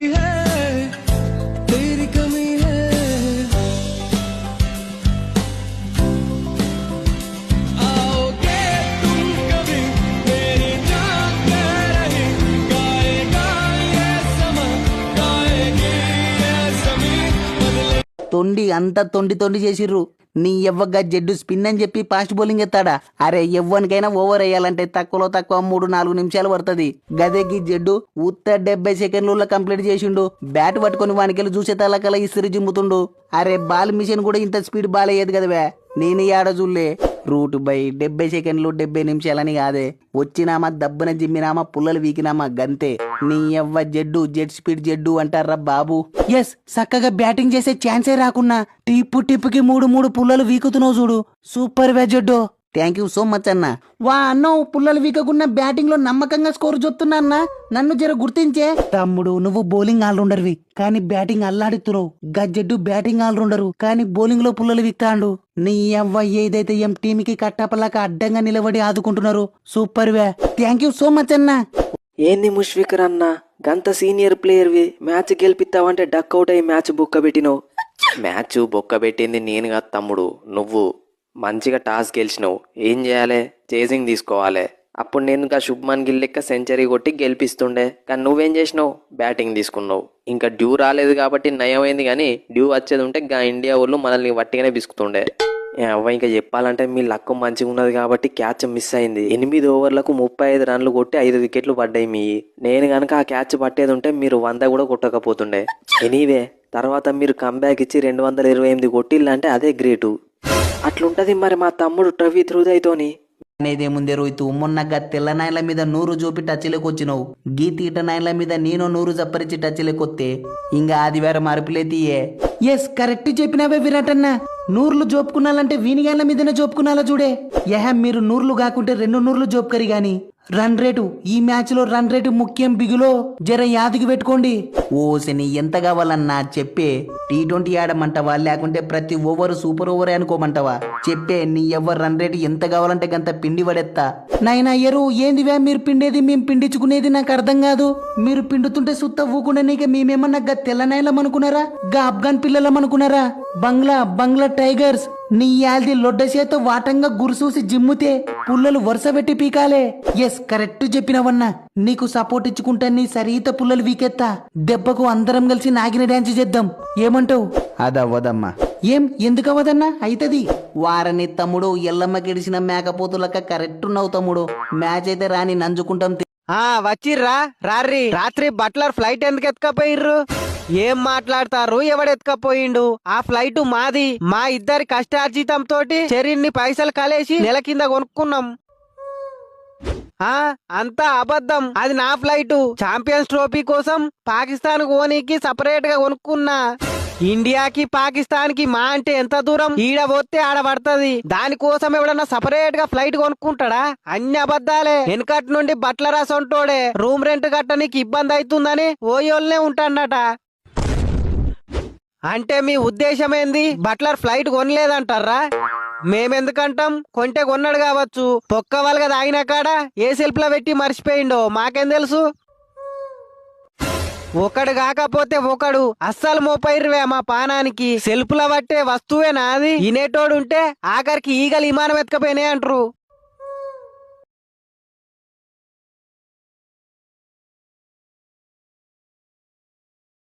తొండి అంతా తొండి చేసిర్రు. నీ ఎవ్వగా జడ్డు స్పిన్ అని చెప్పి ఫాస్ట్ బౌలింగ్ ఎత్తాడా? అరే ఎవ్వనికైనా ఓవర్ వేయాలంటే తక్కువలో తక్కువ 3-4 నిమిషాలు పడుతుంది. గదేకి జడ్డు ఉత్త 70 సెకండ్లలో కంప్లీట్ చేసిండు. బ్యాట్ పట్టుకొని వానికెళ్ళి చూసే తలకల ఇసిరి జిమ్ముతుండు. అరే బాల్ మిషన్ కూడా ఇంత స్పీడ్ బాల్ అయ్యేది కదవే. నేను ఏడ చూడలే. రూట్ బై 70 సెకండ్లు 70 నిమిషాలని కాదే. వచ్చినామా దబ్బున జిమ్మినామా పుల్లలు వీకినామా గంతే. నీ ఎవ్వ జడ్డు జెడ్ స్పీడ్ జడ్డు అంటారా బాబు. ఎస్ చక్కగా బ్యాటింగ్ చేసే ఛాన్సే రాకున్నా టిప్పుకి 3 పుల్లలు వీకుతున్నావు చూడు. సూపర్ వే జడ్డు. థ్యాంక్ యూ సో మచ్ అన్న. వా అన్న పుల్లలు వీకకున్న బ్యాటింగ్ లో నమ్మకంగా స్కోర్ చెప్తున్నా అన్న. నన్ను జర గుర్తించే. తమ్ముడు నువ్వు బౌలింగ్ ఆల్రౌండర్వి కానీ బ్యాటింగ్ అల్లాడుతున్నావు. గజ్జెడ్డు బ్యాటింగ్ ఆల్రౌండరు కానీ బౌలింగ్ లో పుల్లలు వీక్తాండు. నీ అవ్వ ఏదైతే ఎం టీమ్ కి కట్టపలాక అడ్డంగా నిలబడి ఆదుకుంటున్నారు. సూపర్ వే. థ్యాంక్ యూ సో మచ్ అన్న. ఏంది ముష్ఫికర్ అన్న, గంత సీనియర్ ప్లేయర్వి మ్యాచ్ గెలిపిస్తావంటే డక్అవుట్ అయ్యి మ్యాచ్ బొక్క పెట్టినావు. మ్యాచ్ బొక్క పెట్టింది నేను కాదు తమ్ముడు, నువ్వు. మంచిగా టాస్ గెలిచినావు. ఏం చేయాలి? చేసింగ్ తీసుకోవాలి. అప్పుడు నేను ఇంకా శుభ్మన్ గిల్ లెక్క సెంచరీ కొట్టి గెలిపిస్తుండే. కానీ నువ్వేం చేసినావు? బ్యాటింగ్ తీసుకున్నావు. ఇంకా డ్యూ రాలేదు కాబట్టి నయమైంది, కానీ డ్యూ వచ్చేది ఉంటే ఇంకా ఇండియా వాళ్ళు మనల్ని వట్టిగానే బిసుకుతుండే. అవ్వ ఇంకా చెప్పాలంటే మీ లక్కు మంచిగా ఉన్నది కాబట్టి క్యాచ్ మిస్ అయింది. 8 ఓవర్లకు 35 రన్లు కొట్టి 5 వికెట్లు పడ్డాయి మీ. నేను కనుక ఆ క్యాచ్ పట్టేది ఉంటే మీరు 100 కూడా కొట్టకపోతుండే. ఎనీవే తర్వాత మీరు కంబ్యాక్ ఇచ్చి 228 కొట్టిల్లంటే అదే గ్రేటు. అట్లుంటది మరి మా తమ్ముడు ట్రవి త్రుదైతోని. అనేదేముందే రోహిత్, మొన్న తెల్ల నాయల మీద 100 చూపి టచ్లోకి వచ్చినావు. గీతీట నాయల మీద నేను 100 చప్పరించి టచ్లోకి వస్తే ఇంకా అది వేరే మార్పులేతీయే. ఎస్ కరెక్ట్ చెప్పినావే విరాట్ అన్న. 100 జోపుకున్నాలంటే వీనిగాళ్ళ మీదనే జోపుకున్నాలా చూడే. మీరు 100 కాకుంటే 2 100 జోపుకరి గాని రన్ రేటు ఈ మ్యాచ్ లో రన్ రేటు ముఖ్యం. బిగులో జర యాదికి పెట్టుకోండి. ఓసని ఎంత కావాలన్నా చెప్పే. T20 ఆడమంటావా లేకుంటే ప్రతి ఓవర్ సూపర్ ఓవర్ అనుకోమంటావా? చెప్పే నీ ఎవరు రన్ రేటు ఎంత కావాలంటే గంత పిండి పడేస్తా. నాయన అయ్యరు ఏందివే మీరు పిండేది మేము పిండించుకునేది నాకు అర్థం కాదు. మీరు పిండుతుంటే సుత్త ఊకుండా నీకే మేమేమన్నా తెల్లనాయలం అనుకున్నారా? ఆఫ్ఘన్ పిల్లలం అనుకున్నారా? బంగ్లా టైగర్స్ నీ యాల్ది లొడ్డ చేత వాటంగా గురుసూసి జిమ్ముతే పుల్లలు వరుస పెట్టి పీకాలే. Yes correct చెప్పినవన్నా. నీకు సపోర్ట్ ఇచ్చుకుంటా నీ సరీత పుల్లలు వీకెత్తా. దెబ్బకు అందరం కలిసి నాగిన డాన్స్ చేద్దాం. ఏమంటావు? అదవ్వదమ్మా. ఎందుకు అవ్వదన్నా? అయితది. వారని తమ్ముడు ఎల్లమ్మ గిడిసిన మేకపోతులక కరెక్ట్ ఉన్నావు తమ్ముడు. మ్యాచ్ అయితే రాని నంజుకుంటాం. వచ్చిర్రా రారి. రాత్రి బట్లర్ ఫ్లైట్ ఎందుకు ఎత్తుకపోయిర్రు? ఏం మాట్లాడతారు? ఎవడెత్తుకపోయిండు? ఆ ఫ్లైట్ మాది. మా ఇద్దరి కష్టార్జితం తోటి చెరిన్ని పైసలు కలేసి నెల కింద కొనుక్కున్నాం. అంతా అబద్ధం. అది నా ఫ్లైట్. ఛాంపియన్స్ ట్రోఫీ కోసం పాకిస్తాన్ కోనికి సపరేట్ గా కొనుక్కున్నా. ఇండియాకి పాకిస్తాన్ కి మా అంటే ఎంత దూరం? ఈడ పోతే ఆడ పడుతుంది. దానికోసం ఎవడన్నా సపరేట్ గా ఫ్లైట్ కొనుక్కుంటాడా? అన్ని అబద్దాలే. వెనకటి నుండి బట్ల రాసంటోడే రూమ్ రెంట్ కట్టనికి ఇబ్బంది అవుతుందని ఓయోల్నే ఉంటాడట. అంటే మీ ఉద్దేశం ఏంది? బట్లర్ ఫ్లైట్ కొనలేదంటారా? మేమెందుకంటాం? కొంటే కొన్నాడు కావచ్చు. పొక్క వాళ్ళగా తాగిన కాడ ఏ సెల్ఫ్ లో పెట్టి మర్చిపోయిండో మాకేం తెలుసు. ఒకడు కాకపోతే ఒకడు అస్సలు మోపైర్వే మా పానానికి. సెల్ఫ్ లో పట్టే వస్తువేనా అది? ఇనేటోడుంటే ఆఖరికి ఈగలు విమానం ఎత్తుకపోయినాయి అంటారు.